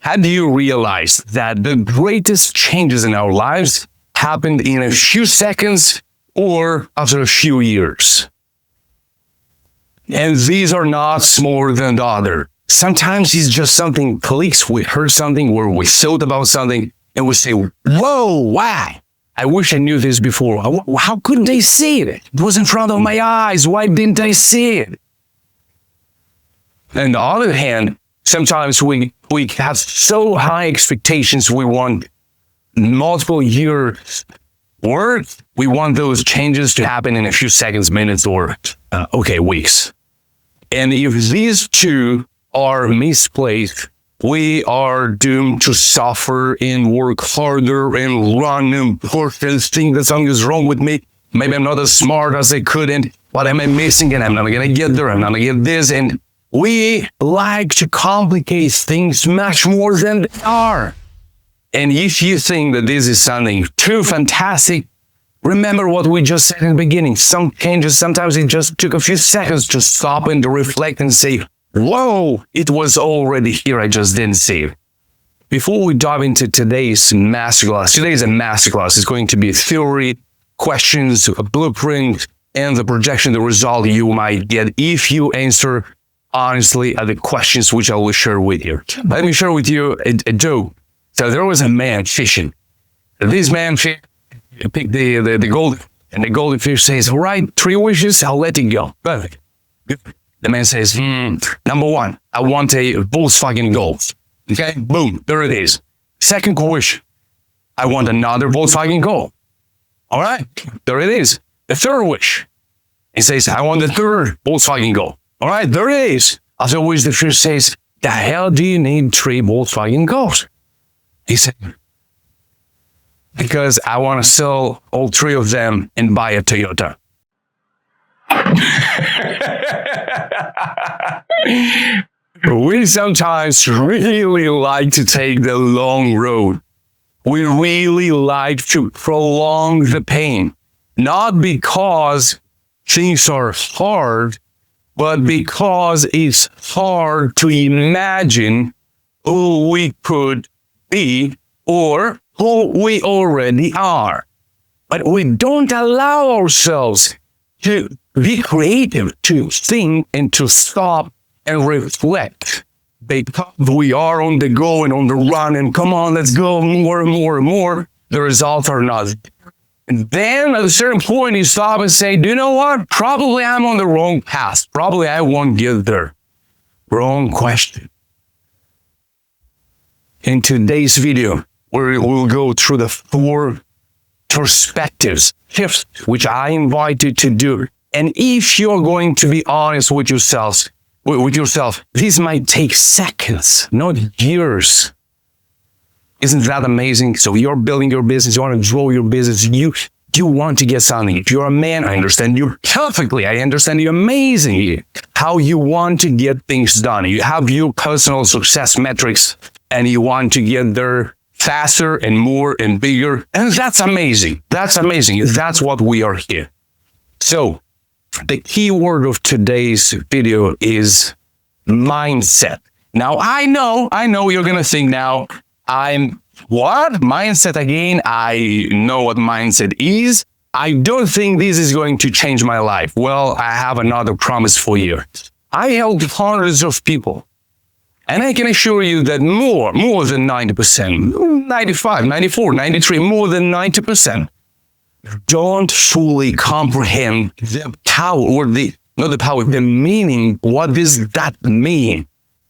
Had you realized that the greatest changes in our lives happened in a few seconds or after a few years? And these are not smaller than the other. Sometimes it's just something clicks. We heard something where we thought about something and we say, whoa, wow, I wish I knew this before. How couldn't I see it? It was in front of my eyes. Why didn't I see it? On the other hand, sometimes we have so high expectations. We want multiple years work. We want those changes to happen in a few seconds, minutes, or weeks. And if these two are misplaced, we are doomed to suffer and work harder and run and push and think that something is wrong with me. Maybe I'm not as smart as I could, and what am I missing? And I'm not going to get there. I'm not going to get this. And we like to complicate things much more than they are. And if you think that this is something too fantastic, remember what we just said in the beginning. Some changes, sometimes it just took a few seconds to stop and to reflect and say, whoa, it was already here, I just didn't see it. Before we dive into today's masterclass, today's a masterclass. It's going to be theory, questions, a blueprint, and the projection, the result you might get if you answer honestly at the questions which I will share with you. Let me share with you a joke. So there was a man fishing. This man picked the gold, and the golden fish says, all right, 3 wishes, I'll let it go. Perfect. The man says, number 1, I want a Volkswagen Golf. Okay, boom, there it is. Second wish, I want another Volkswagen Golf. All right, there it is. The third wish, he says, I want the third Volkswagen Golf. All right, there it is. After which the fish says, the hell do you need 3 Volkswagen Golfs? He said, because I want to sell all 3 of them and buy a Toyota. We sometimes really like to take the long road. We really like to prolong the pain, not because things are hard, but because it's hard to imagine who we could be or who we already are. But we don't allow ourselves to be creative, to think and to stop and reflect, because we are on the go and on the run and come on, let's go more and more and more. The results are not. And then at a certain point you stop and say, do you know what? Probably I'm on the wrong path. Probably I won't get there. Wrong question. In today's video, we will go through the 4 perspectives shifts, which I invite you to do. And if you're going to be honest with yourself, this might take seconds, not years. Isn't that amazing? So you're building your business, you want to grow your business, you want to get something. If you're a man, I understand you perfectly. I understand you amazingly. How you want to get things done. You have your personal success metrics and you want to get there faster and more and bigger. And that's amazing. That's amazing. That's what we are here. So the key word of today's video is mindset. Now, I know you're going to think now, what? Mindset again? I know what mindset is. I don't think this is going to change my life. Well, I have another promise for you. I helped hundreds of people. And I can assure you that more than 90%, 95, 94, 93, more than 90%, don't fully comprehend the power or the meaning. What does that mean?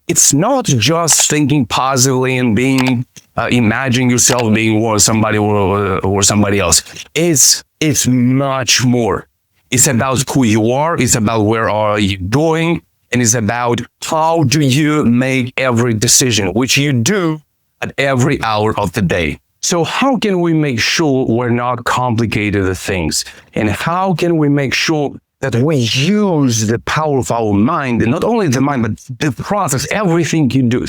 It's not just thinking positively and being, imagining yourself being somebody or somebody else. It's much more. It's about who you are. It's about where are you going. And it's about how do you make every decision, which you do at every hour of the day. So how can we make sure we're not complicated the things? And how can we make sure that we use the power of our mind, and not only the mind, but the process, everything you do?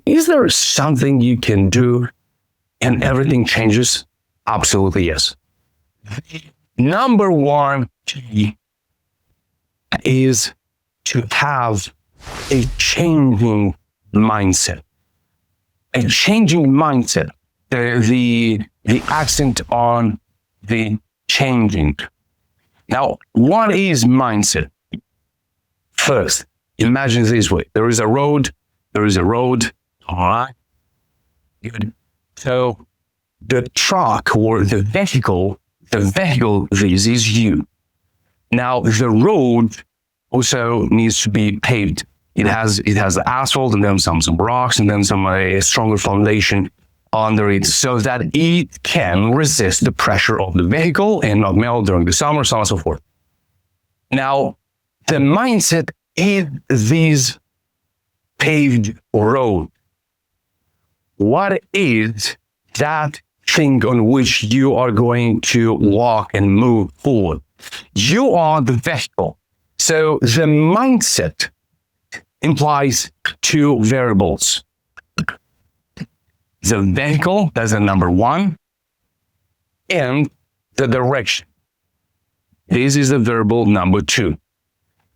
Is there something you can do and everything changes? Absolutely yes. Number 1 key is to have a changing mindset. a changing mindset. The accent on the changing. Now, what is mindset? First, imagine this way. There is a road. All right. Good. So the truck or the vehicle, this is you. Now, the road also needs to be paved. It has the asphalt and then some rocks and then some stronger foundation under it so that it can resist the pressure of the vehicle and not melt during the summer, so on and so forth. Now, the mindset is this paved road. What is that thing on which you are going to walk and move forward? You are the vehicle. So the mindset implies two variables. The vehicle, that's the number one, and the direction. This is the variable number two,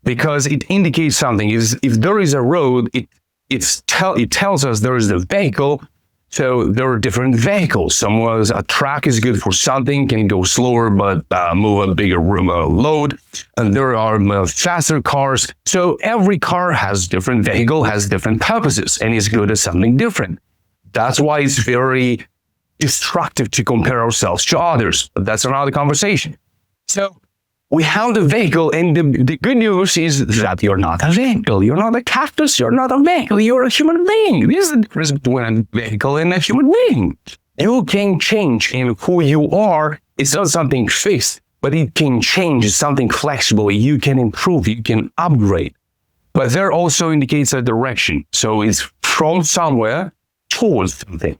because it indicates something. If there is a road, it tells us there is a vehicle, so there are different vehicles. A truck is good for something, can go slower but move a bigger load, and there are faster cars. So every car has different vehicle, has different purposes, and is good at something different. That's why it's very destructive to compare ourselves to others. But that's another conversation. So we have the vehicle, and the good news is that you're not a vehicle. You're not a cactus. You're not a vehicle. You're a human being. This is the difference between a vehicle and a human being. You can change in who you are. It's not something fixed, but it can change. It's something flexible. You can improve. You can upgrade. But there also indicates a direction. So it's from somewhere towards something.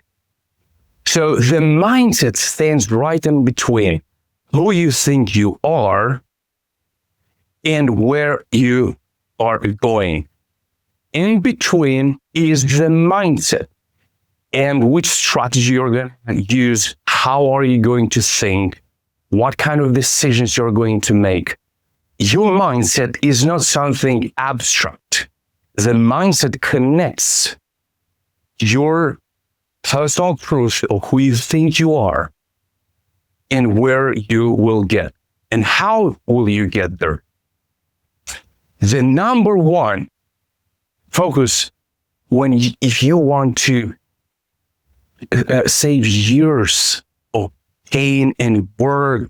So the mindset stands right in between who you think you are and where you are going. In between is the mindset and which strategy you're going to use. How are you going to think? What kind of decisions you're going to make? Your mindset is not something abstract. The mindset connects your personal truth of who you think you are and where you will get. And how will you get there? The number one focus if you want to save years of pain and work,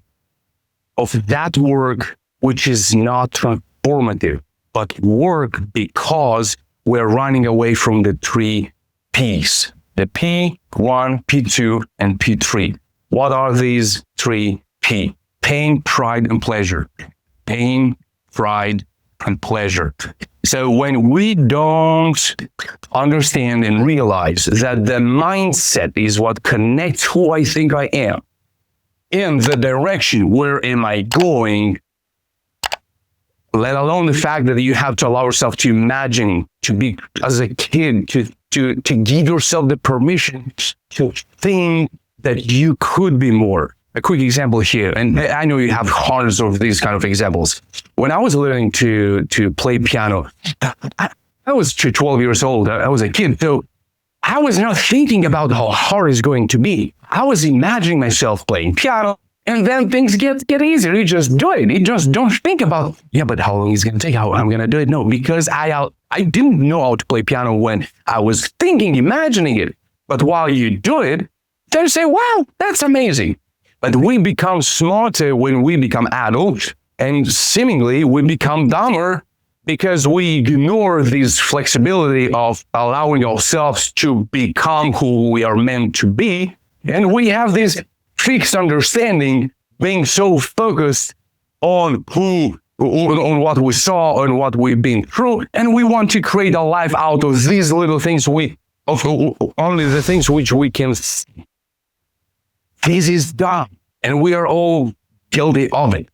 of that work which is not transformative, but work because we're running away from the three P's, the P1, P2, and P3. What are these three P? Pain, pride, and pleasure. Pain, pride, and pleasure. So when we don't understand and realize that the mindset is what connects who I think I am in the direction, where am I going, let alone the fact that you have to allow yourself to imagine, to be as a kid, to give yourself the permission to think that you could be more. A quick example here, and I know you have hundreds of these kind of examples. When I was learning to play piano, I was 12 years old. I was a kid, so I was not thinking about how hard it's going to be. I was imagining myself playing piano, and then things get easier. You just do it. You just don't think about, but how long is it going to take? How I'm going to do it? No, because I didn't know how to play piano when I was imagining it. But while you do it, they say, wow, that's amazing. But we become smarter when we become adults, and seemingly we become dumber because we ignore this flexibility of allowing ourselves to become who we are meant to be. And we have this fixed understanding, being so focused on on what we saw and what we've been through. And we want to create a life out of these little things, only the things which we can see. This is dumb, and we are all guilty of it.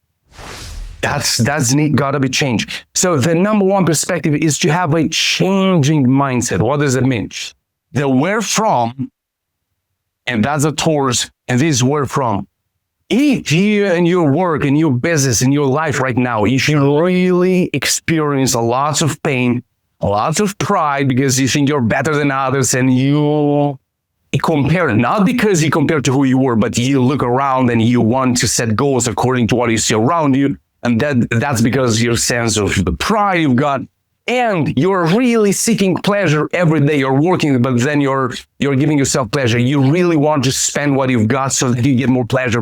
That's gotta be changed. So the number one perspective is to have a changing mindset. What does it mean? The where from, and that's the towards, and this is where from. If you in your work, in your business, in your life right now, if you really experience lots of pain, lots of pride because you think you're better than others, and you compare, not because you compare to who you were, but you look around and you want to set goals according to what you see around you. And that's because your sense of the pride you've got, and you're really seeking pleasure every day. You're working, but then you're giving yourself pleasure. You really want to spend what you've got so that you get more pleasure.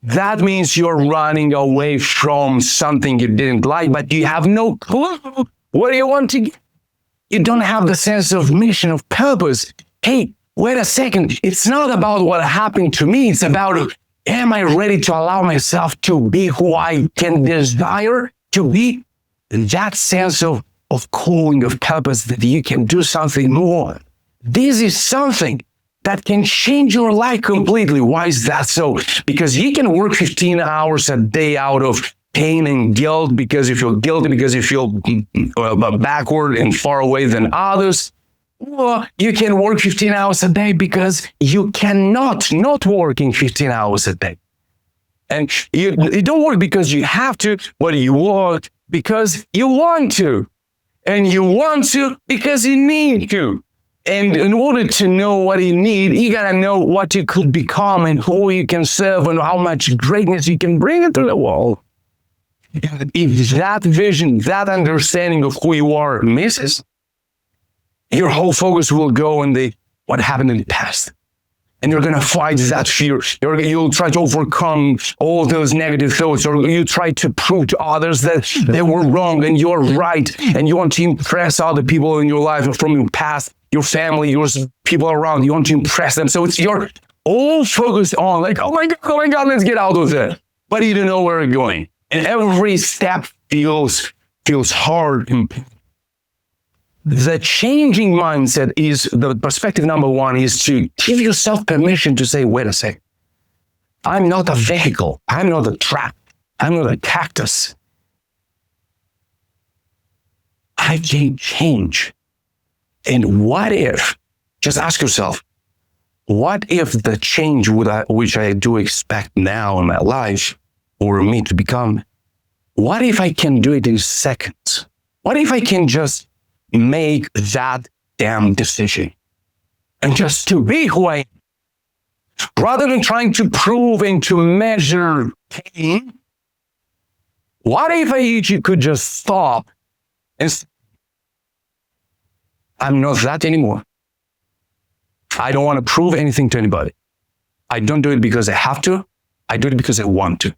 That means you're running away from something you didn't like, but you have no clue what do you want to get. You don't have the sense of mission, of purpose. Hey, wait a second. It's not about what happened to me. It's about, am I ready to allow myself to be who I can desire to be? And that sense of calling, of purpose, that you can do something more. This is something that can change your life completely. Why is that so? Because you can work 15 hours a day out of pain and guilt because you feel guilty, because you feel backward and far away than others. Or you can work 15 hours a day because you cannot not working 15 hours a day. And you don't work because you have to, but you work because you want to. And you want to because you need to. And in order to know what you need, you gotta know what you could become and who you can serve and how much greatness you can bring into the world. If that vision, that understanding of who you are misses, your whole focus will go on what happened in the past. And you're going to fight that fear. You'll try to overcome all those negative thoughts, or you try to prove to others that they were wrong and you're right. And you want to impress other people in your life from your past, your family, your people around. You want to impress them. So it's your all focus on like, oh my God, let's get out of there. But you don't know where you're going. And every step feels hard. The changing mindset is the perspective number one is to give yourself permission to say, wait a second. I'm not a vehicle. I'm not a trap. I'm not a cactus. I can change. And what if, just ask yourself, what if the change which I do expect now in my life or me to become, what if I can do it in seconds? What if I can just make that damn decision and just to be who I am, rather than trying to prove and to measure pain? What if I could just stop and say, I'm not that anymore. I don't want to prove anything to anybody. I don't do it because I have to. I do it because I want to.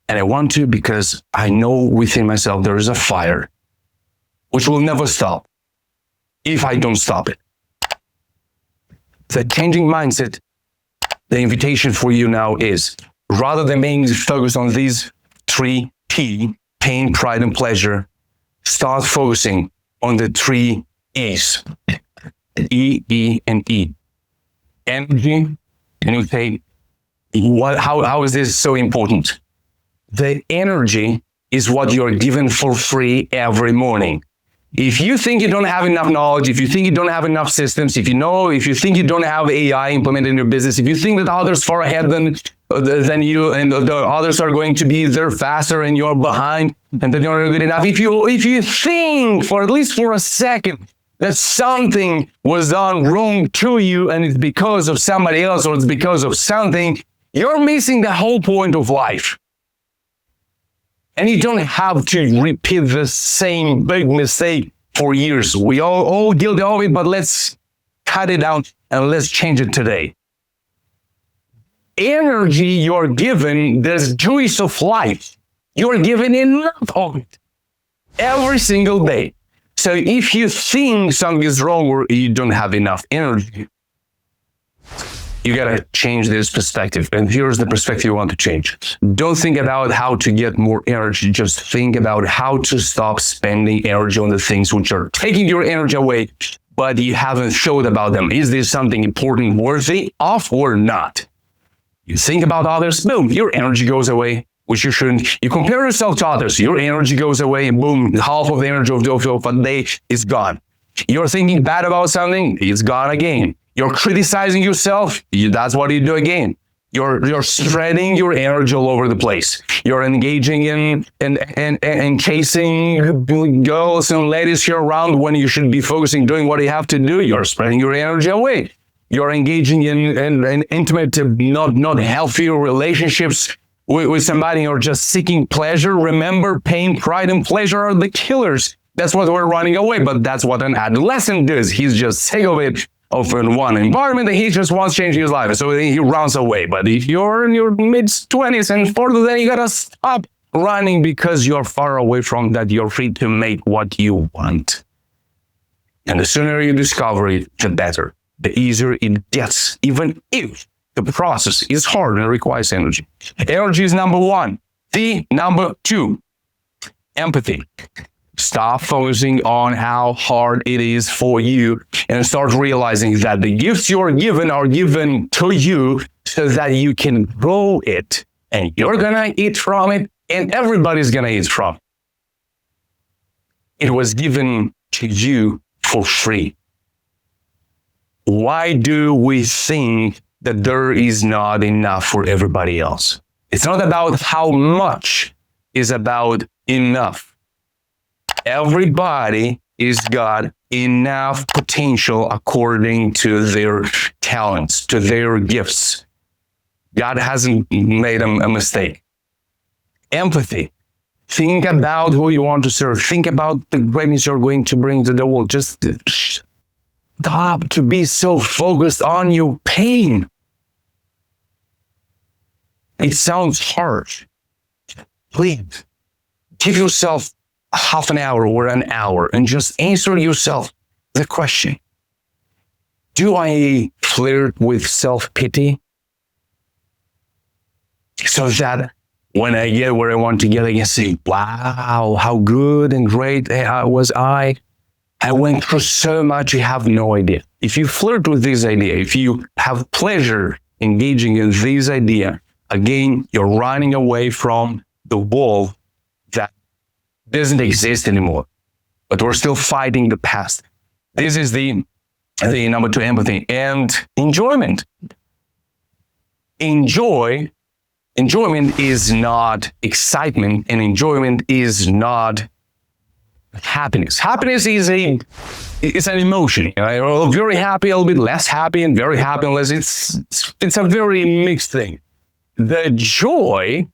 And I want to because I know within myself there is a fire which will never stop if I don't stop it. The changing mindset, the invitation for you now is, rather than being focused on these 3 P, pain, pride, and pleasure, start focusing on the 3 E's. E, and E. Energy. And you say, how is this so important? The energy is what you're given for free every morning. If you think you don't have enough knowledge, if you think you don't have enough systems, if you think you don't have AI implemented in your business, if you think that others far ahead than you and the others are going to be there faster and you're behind and that you're not good enough, if you think for at least for a second that something was done wrong to you and it's because of somebody else or it's because of something, you're missing the whole point of life. And you don't have to repeat the same big mistake for years. We all guilty of it, but let's cut it out and let's change it today. Energy you're given, there's juice of life. You're given enough of it every single day. So if you think something is wrong or you don't have enough energy, you gotta change this perspective. And here's the perspective you want to change. Don't think about how to get more energy. Just think about how to stop spending energy on the things which are taking your energy away, but you haven't thought about them. Is this something important, worthy of, or not? You think about others, boom, your energy goes away, which you shouldn't. You compare yourself to others, your energy goes away, and boom, half of the energy of the day is gone. You're thinking bad about something, it's gone again. You're criticizing yourself, that's what you do again. You're spreading your energy all over the place. You're engaging in chasing girls and ladies here around when you should be focusing, doing what you have to do. You're spreading your energy away. You're engaging in intimate, not healthy relationships with somebody, or just seeking pleasure. Remember, pain, pride, and pleasure are the killers. That's what we're running away. But that's what an adolescent does. He's just sick of it, of one environment, and he just wants to change his life. So he runs away. But if you're in your mid-20s and 40s, then you gotta stop running, because you're far away from that. You're free to make what you want. And the sooner you discover it, the better. The easier it gets, even if the process is hard and requires energy. Energy is number one. The number two, empathy. Stop focusing on how hard it is for you and start realizing that the gifts you're given are given to you so that you can grow it, and you're gonna eat from it, and everybody's gonna eat from it. It was given to you for free. Why do we think that there is not enough for everybody else? It's not about how much, it's about enough. Everybody is got enough potential according to their talents, to their gifts. God hasn't made a mistake. Empathy. Think about who you want to serve. Think about the greatness you're going to bring to the world. Just stop to be so focused on your pain. It sounds harsh. Please, give yourself half an hour or an hour and just answer yourself the question. Do I flirt with self-pity? So that when I get where I want to get, I can say, wow, how good and great was I. I went through so much, you have no idea. If you flirt with this idea, if you have pleasure engaging in this idea, again, you're running away from the wall that doesn't exist anymore. But we're still fighting the past. This is the number two, empathy. And enjoyment. Enjoyment is not excitement, and enjoyment is not happiness. Happiness is an emotion. You know, very happy, a little bit less happy, and very happy and less. It's a very mixed thing. The joy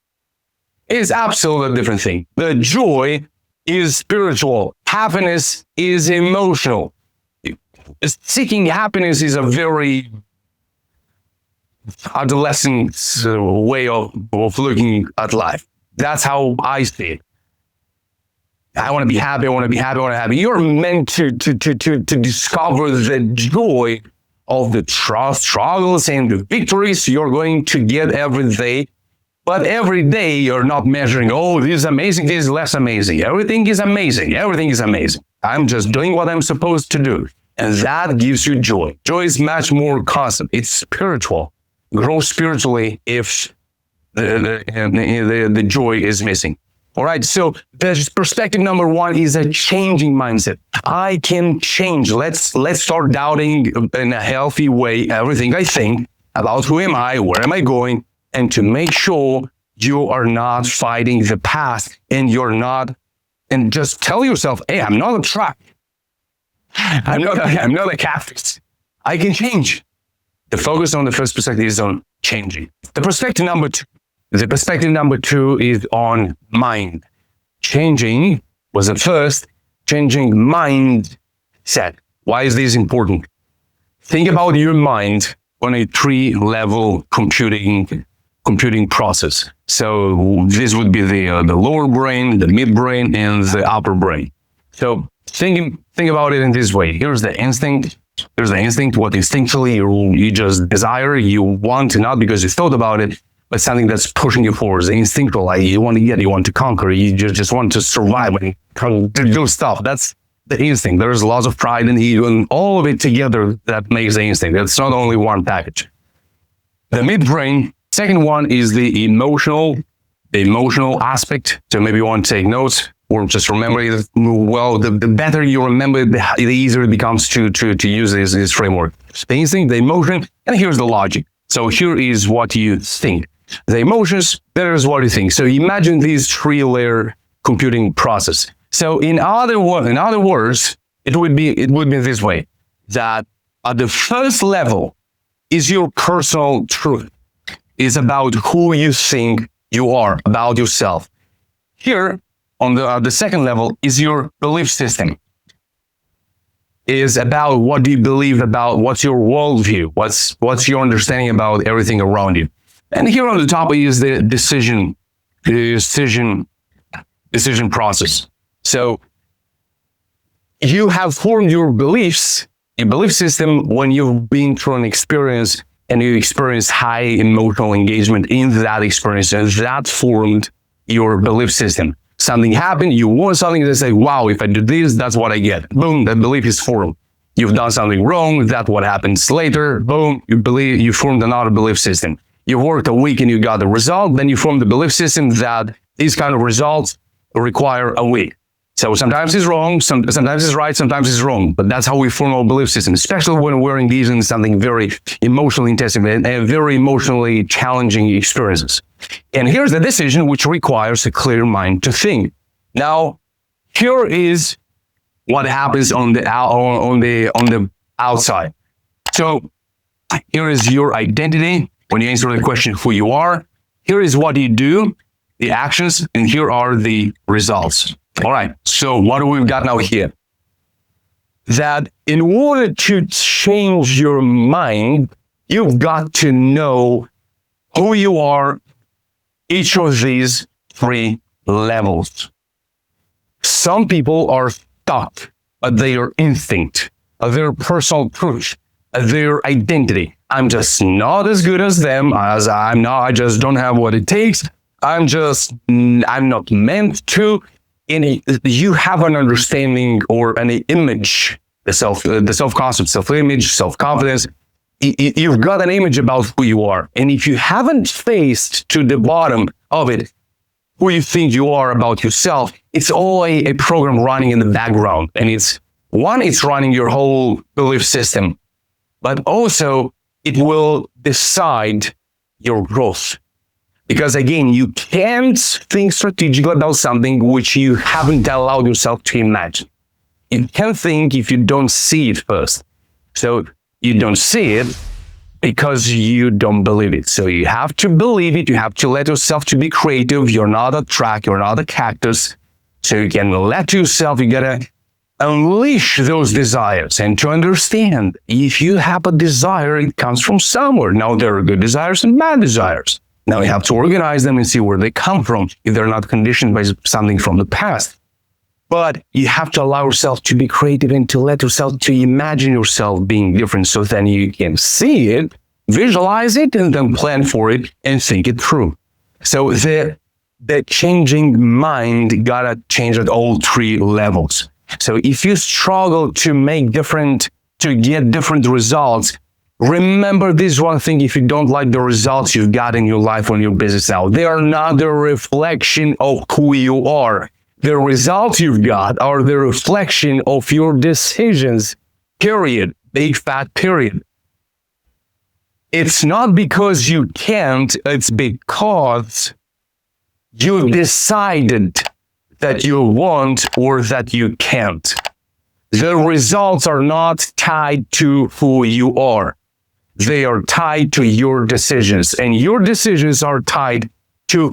is absolutely a different thing. The joy is spiritual. Happiness is emotional. Seeking happiness is a very adolescent way of looking at life. That's how I see it. I want to be happy, I want to be happy, I want to be happy. You're meant to discover the joy of the struggles and the victories you're going to get every day. But every day you're not measuring, oh, this is amazing, this is less amazing. Everything is amazing, everything is amazing. I'm just doing what I'm supposed to do. And that gives you joy. Joy is much more constant. It's spiritual. Grow spiritually if the joy is missing. All right, so the perspective number one is a changing mindset. I can change. Let's start doubting in a healthy way everything I think about who am I, where am I going, and to make sure you are not fighting the past and and just tell yourself, hey, I'm not a truck. I'm not a cactus. I can change. The focus on the first perspective is on changing. The perspective number two is on mind. Changing was the first, changing mindset. Why is this important? Think about your mind on a 3-level computing process. So this would be the lower brain, the midbrain, and the upper brain. So think about it in this way. Here's the instinct. There's the instinct, what instinctually you just desire, you want, not because you thought about it, but something that's pushing you forward. The instinctual, like you want to get, you want to conquer, you just want to survive and do stuff. That's the instinct. There's lots of pride and ego and all of it together that makes the instinct. It's not only one package. The midbrain, second one is the emotional aspect. So maybe you want to take notes or just remember it well. The better you remember it, the easier it becomes to use this framework. The instinct, the emotion, and here's the logic. So here is what you think. The emotions, there is what you think. So imagine this 3-layer computing process. So in other words, it would be this way, that at the first level, is your personal truth. It's about who you think you are, about yourself. Here, on the second level, is your belief system. Is about what do you believe about, what's your worldview, what's your understanding about everything around you. And here on the top is the decision process. So you have formed your beliefs, your belief system, when you've been through an experience and you experience high emotional engagement in that experience, and that formed your belief system. Something happened, you want something, they say, wow, if I do this, that's what I get. Boom, that belief is formed. You've done something wrong, that's what happens later. Boom, you formed another belief system. You worked a week and you got the result, then you form the belief system that these kind of results require a week. So sometimes it's wrong, sometimes it's right, sometimes it's wrong. But that's how we form our belief system, especially when we're engaged in something very emotionally intensive and very emotionally challenging experiences. And here's the decision, which requires a clear mind to think. Now, here is what happens on the outside. So here is your identity. When you answer the question who you are, here is what you do, the actions, and here are the results. All right, so what do we got now here? That in order to change your mind, you've got to know who you are, each of these 3 levels. Some people are stuck at their instinct, at their personal truth, at their identity. I'm just not as good as them, as I'm not, I just don't have what it takes. I'm not meant to. You have an understanding or an image, the self-concept, self-image, self-confidence. You've got an image about who you are. And if you haven't faced to the bottom of it, who you think you are about yourself, it's all a program running in the background. And it's running your whole belief system, but also it will decide your growth. Because again, you can't think strategically about something which you haven't allowed yourself to imagine. You can't think if you don't see it first. So you don't see it because you don't believe it. So you have to believe it. You have to let yourself to be creative. You're not a track. You're not a cactus. So you can let yourself, you gotta unleash those desires and to understand if you have a desire, it comes from somewhere. Now there are good desires and bad desires. Now you have to organize them and see where they come from if they're not conditioned by something from the past. But you have to allow yourself to be creative and to let yourself to imagine yourself being different so then you can see it, visualize it, and then plan for it and think it through. So the changing mind gotta change at all 3 levels. So if you struggle to get different results, remember this one thing: if you don't like the results you've got in your life or in your business now, they are not the reflection of who you are. The results you've got are the reflection of your decisions, period. Big fat period. It's not because you can't, it's because you decided that you want or that you can't. The results are not tied to who you are. They are tied to your decisions, and your decisions are tied to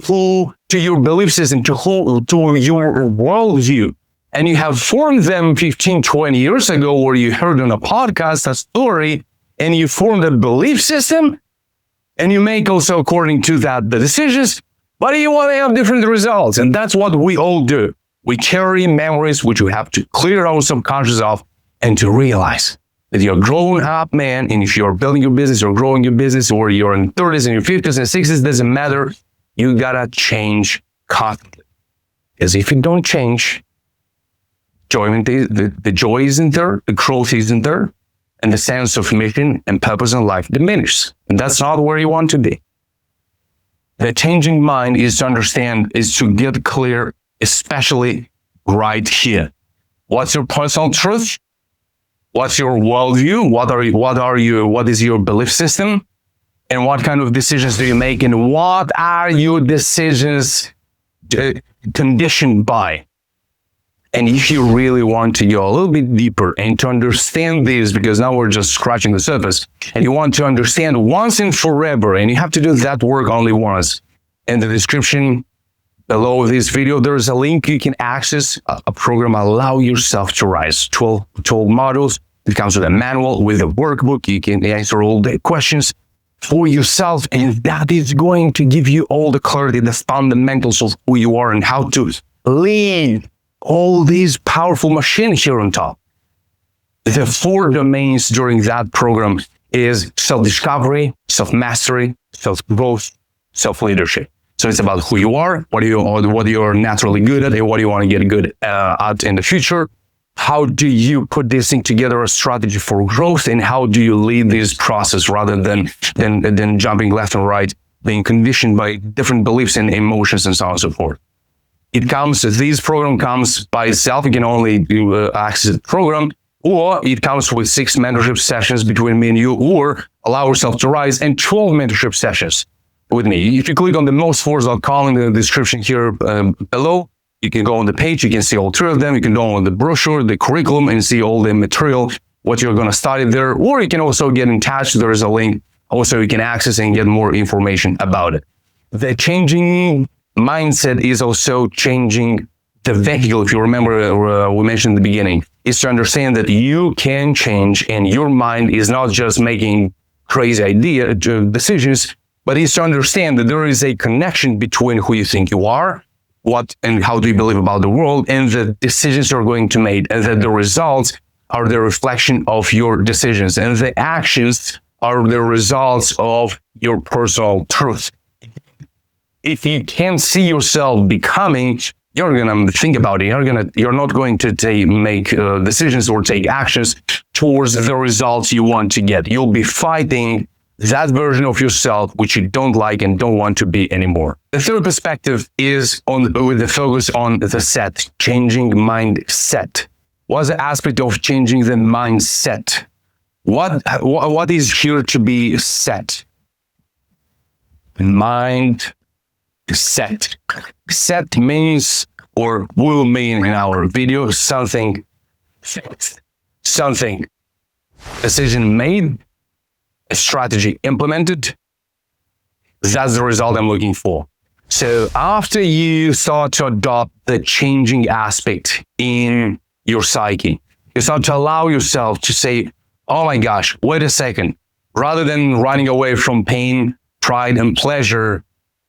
your belief system, to your worldview. And you have formed them 15, 20 years ago, or you heard on a podcast, a story, and you formed a belief system, and you make also according to that the decisions, but you want to have different results. And that's what we all do. We carry memories which we have to clear our subconscious of and to realize that you're a grown up man, and if you're building your business or growing your business, or you're in 30s and your 50s and 60s, doesn't matter. You gotta change constantly. Because if you don't change, the joy isn't there, the growth isn't there, and the sense of mission and purpose in life diminishes. And that's not where you want to be. The changing mind is to understand, is to get clear, especially right here. What's your personal truth? What's your worldview? What is your belief system? And what kind of decisions do you make? And what are your decisions conditioned by? And if you really want to go a little bit deeper and to understand this, because now we're just scratching the surface, and you want to understand once and forever, and you have to do that work only once. In the description below this video, there's a link you can access a program, Allow Yourself to Rise. 12 modules. It comes with a manual, with a workbook. You can answer all the questions for yourself, and that is going to give you all the clarity, the fundamentals of who you are and how to lead all these powerful machines here on top. The 4 domains during that program is self-discovery, self-mastery, self-growth, self-leadership. So it's about who you are, what you're naturally good at, and what you want to get good at in the future. How do you put this thing together, a strategy for growth, and how do you lead this process rather than jumping left and right, being conditioned by different beliefs and emotions and so on and so forth. This program comes by itself. You can only access the program, or it comes with 6 mentorship sessions between me and you, or Allow Yourself to Rise, and 12 mentorship sessions with me. If you click on the mostforce.com in the description here below, you can go on the page, you can see all 3 of them. You can go on the brochure, the curriculum, and see all the material, what you're going to study there. Or you can also get in touch. There is a link. Also, you can access and get more information about it. The changing mindset is also changing the vehicle. If you remember, we mentioned in the beginning, is to understand that you can change, and your mind is not just making crazy decisions, but is to understand that there is a connection between who you think you are, what and how do you believe about the world, and the decisions you're going to make, and that the results are the reflection of your decisions, and the actions are the results of your personal truth. If you can't see yourself becoming, you're gonna think about it. You're not going to make decisions or take actions towards the results you want to get. You'll be fighting that version of yourself which you don't like and don't want to be anymore. The 3rd perspective is with the focus on the set, changing mindset. What's the aspect of changing the mindset? What is here to be set? Mindset. Set means, or will mean in our video, something fixed, something decision made, a strategy implemented. That's the result I'm looking for. So after you start to adopt the changing aspect in your psyche, you start to allow yourself to say, oh my gosh, wait a second. Rather than running away from pain, pride, and pleasure,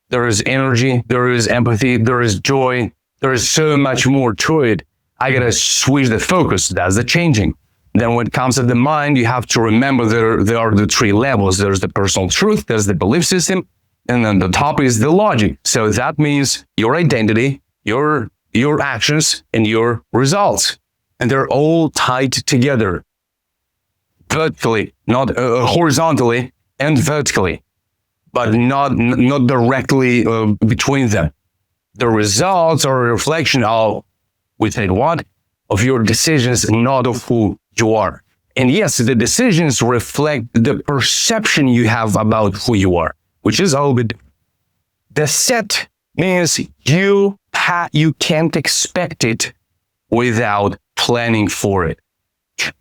there is energy, there is empathy, there is joy, there is so much more to it. I gotta switch the focus. That's the changing. Then when it comes to the mind, you have to remember there are the 3 levels. There's the personal truth, there's the belief system, and then the top is the logic. So that means your identity, your actions, and your results. And they're all tied together vertically, not horizontally, and vertically, but not directly between them. The results are a reflection of, of your decisions, not of who you are. And yes, the decisions reflect the perception you have about who you are, which is a little bit. The set means you can't expect it without planning for it.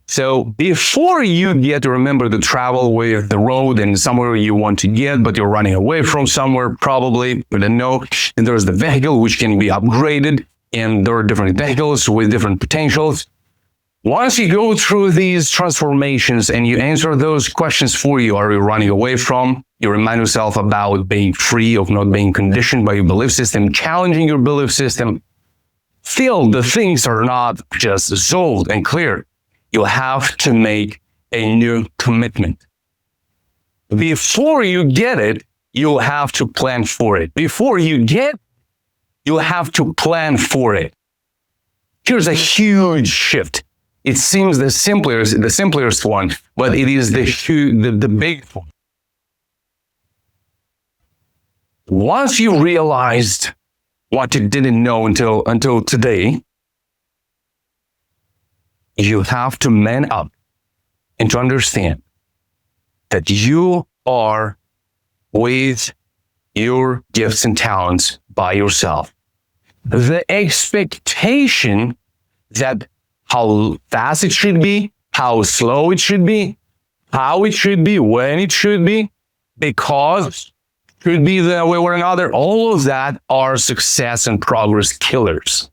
So before you get to remember to travel with the road and somewhere you want to get, but you're running away from somewhere, probably, you don't know, and there's the vehicle which can be upgraded, and there are different vehicles with different potentials. Once you go through these transformations and you answer those questions for you, are you running away from? You remind yourself about being free, of not being conditioned by your belief system, challenging your belief system. Still, the things are not just solved and clear. You'll have to make a new commitment. Before you get it, you'll have to plan for it. Before you get, you'll have to plan for it. Here's a huge shift. It seems the simplest one, but it is the big one. Once you realized what you didn't know until today, you have to man up and to understand that you are with your gifts and talents by yourself. The expectation that how fast it should be, how slow it should be, how it should be, when it should be, because it should be the way or another. All of that are success and progress killers.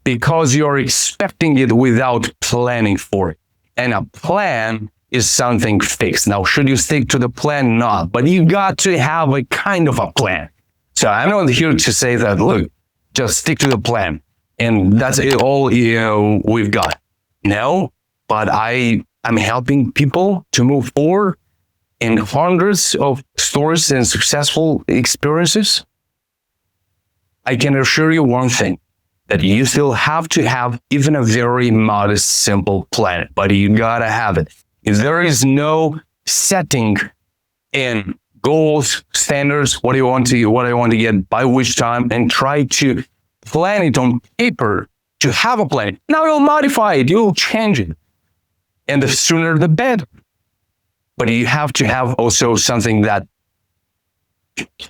Because you're expecting it without planning for it. And a plan is something fixed. Now, should you stick to the plan? Not. But you got to have a kind of a plan. So I'm not here to say that, look, just stick to the plan. And that's it, all we've got. No, but I'm helping people to move forward in hundreds of stories and successful experiences. I can assure you one thing, that you still have to have even a very modest, simple plan, but you gotta have it. If there is no setting in goals, standards, what I want to get by which time, and try to plan it on paper to have a plan. Now you'll modify it, you'll change it. And the sooner the better. But you have to have also something that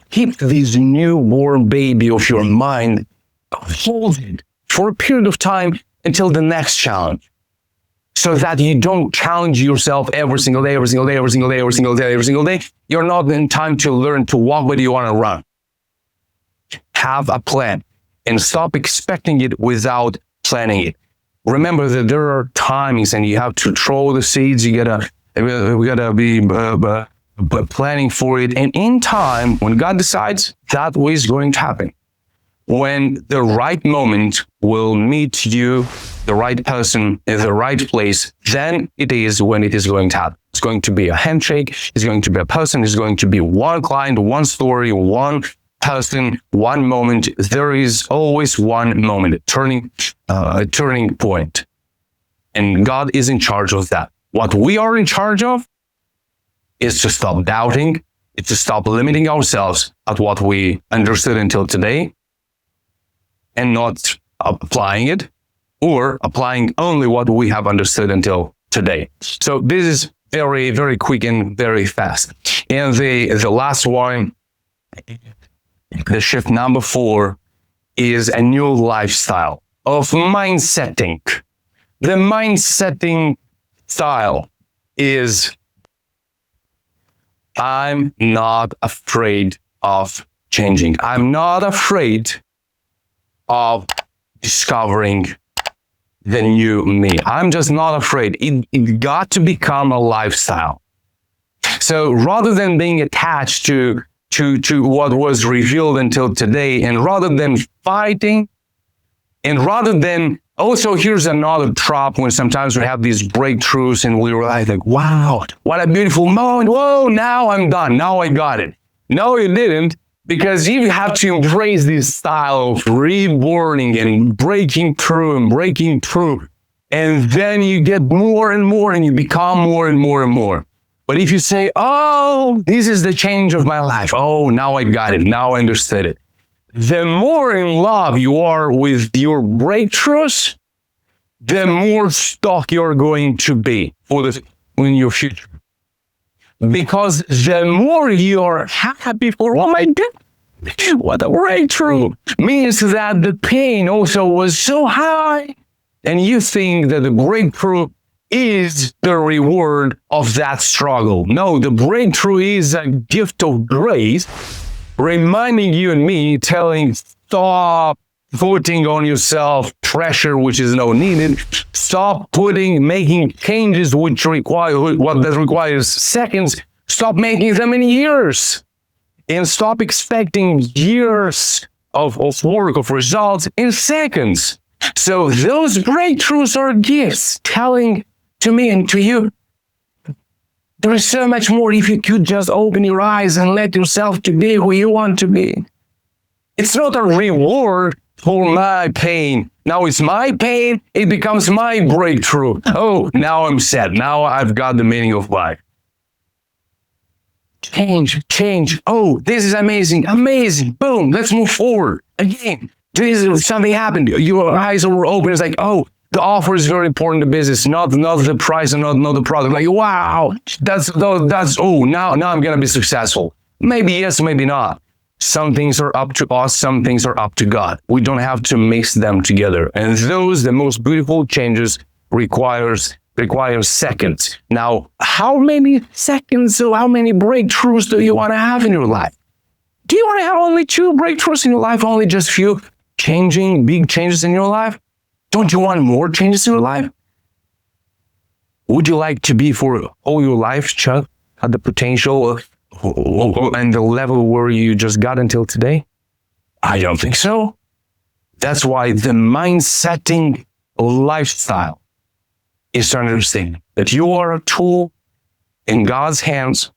keeps this newborn baby of your mind, hold it for a period of time until the next challenge. So that you don't challenge yourself every single day. You're not in time to learn to walk, but you want to run. Have a plan and stop expecting it without planning it. Remember that there are timings and you have to throw the seeds. We gotta be planning for it. And in time, when God decides, that is going to happen. When the right moment will meet you, the right person in the right place, then it is when it is going to happen. It's going to be a handshake. It's going to be a person. It's going to be one client, one story, one person, one moment. There is always one moment, a turning point. And God is in charge of that. What we are in charge of is to stop doubting. It's to stop limiting ourselves at what we understood until today, and not applying it, or applying only what we have understood until today. So this is very, very quick and very fast. And the last one, the shift number 4, is a new lifestyle of mindsetting. The mindsetting style is, I'm not afraid of changing. I'm not afraid of discovering the new me. I'm just not afraid. It got to become a lifestyle. So rather than being attached to what was revealed until today, and rather than fighting, and rather than, also here's another trap when sometimes we have these breakthroughs and we realize like, wow, what a beautiful moment. Whoa, now I'm done. Now I got it. No, you didn't. Because you have to embrace this style of reborning and breaking through. And then you get more and more and you become more and more. But if you say, oh, this is the change of my life. Oh, now I got it. Now I understood it. The more in love you are with your breakthroughs, the more stuck you're going to be in your future. Because the more you're happy for, oh my God, what a breakthrough, means that the pain also was so high. And you think that the breakthrough is the reward of that struggle. No, the breakthrough is a gift of grace, reminding you and me, telling, stop putting on yourself pressure which is not needed. Stop making changes which requires seconds. Stop making them in years. And stop expecting years of work, of results in seconds. So those breakthroughs are gifts telling to me and to you, there is so much more if you could just open your eyes and let yourself to be who you want to be. It's not a reward for my pain. Now it's my pain, it becomes my breakthrough. Oh, now I'm sad. Now I've got the meaning of life. Change. Oh, this is amazing. Boom, let's move forward. Again, something happened. Your eyes were open. It's like, oh, the offer is very important to business, not the price and not the product. Like, wow, that's now I'm going to be successful. Maybe yes, maybe not. Some things are up to us, some things are up to God. We don't have to mix them together. And the most beautiful changes requires seconds. Now, how many seconds or how many breakthroughs do you want to have in your life? Do you want to have only 2 breakthroughs in your life, only just few big changes in your life? Don't you want more changes in your life? Would you like to be for all your life, Chuck, at the potential and the level where you just got until today? I don't think so. That's why the mind-setting lifestyle is to understand that you are a tool in God's hands,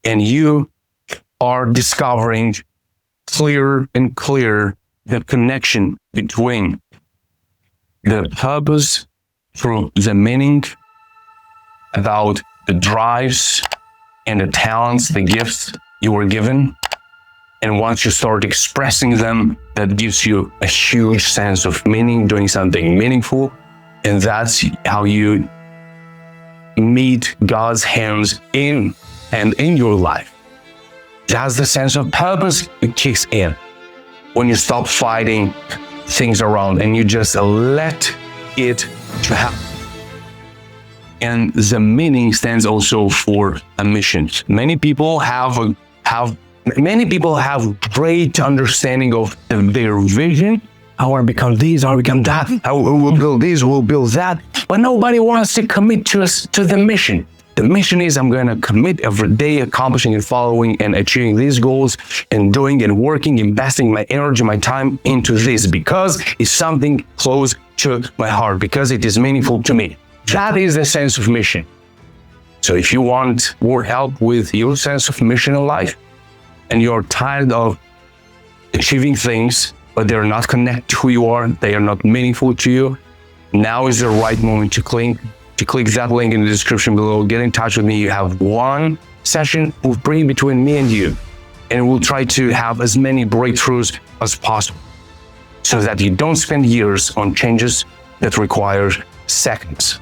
and you are discovering clearer and clearer the connection between the purpose through the meaning, about the drives and the talents, the gifts you were given. And once you start expressing them, that gives you a huge sense of meaning, doing something meaningful. And that's how you meet God's hands in your life. That's the sense of purpose it kicks in when you stop fighting things around and you just let it to happen. And the meaning stands also for a mission. Many people have great understanding of their vision. I want to become this, I want to become that. I will build this, we'll build that. But nobody wants to commit to the mission. The mission is I'm going to commit every day, accomplishing and following and achieving these goals and doing and working, investing my energy, my time into this because it's something close to my heart, because it is meaningful to me. That is the sense of mission. So if you want more help with your sense of mission in life and you're tired of achieving things, but they're not connected to who you are, they are not meaningful to you, now is the right moment to click that link in the description below. Get in touch with me. You have 1 session free between me and you, and we'll try to have as many breakthroughs as possible so that you don't spend years on changes that require seconds.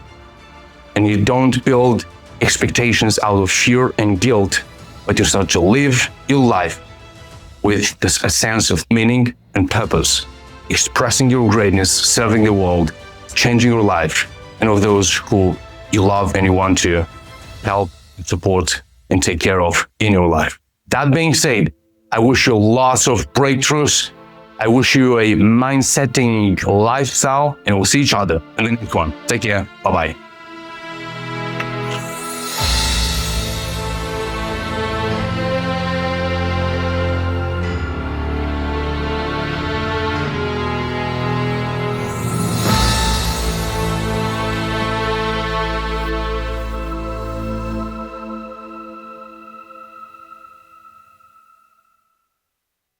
And you don't build expectations out of fear and guilt, but you start to live your life with a sense of meaning and purpose, expressing your greatness, serving the world, changing your life, and of those who you love and you want to help, support, and take care of in your life. That being said, I wish you lots of breakthroughs. I wish you a mind-setting lifestyle, and we'll see each other in the next one. Take care. Bye-bye.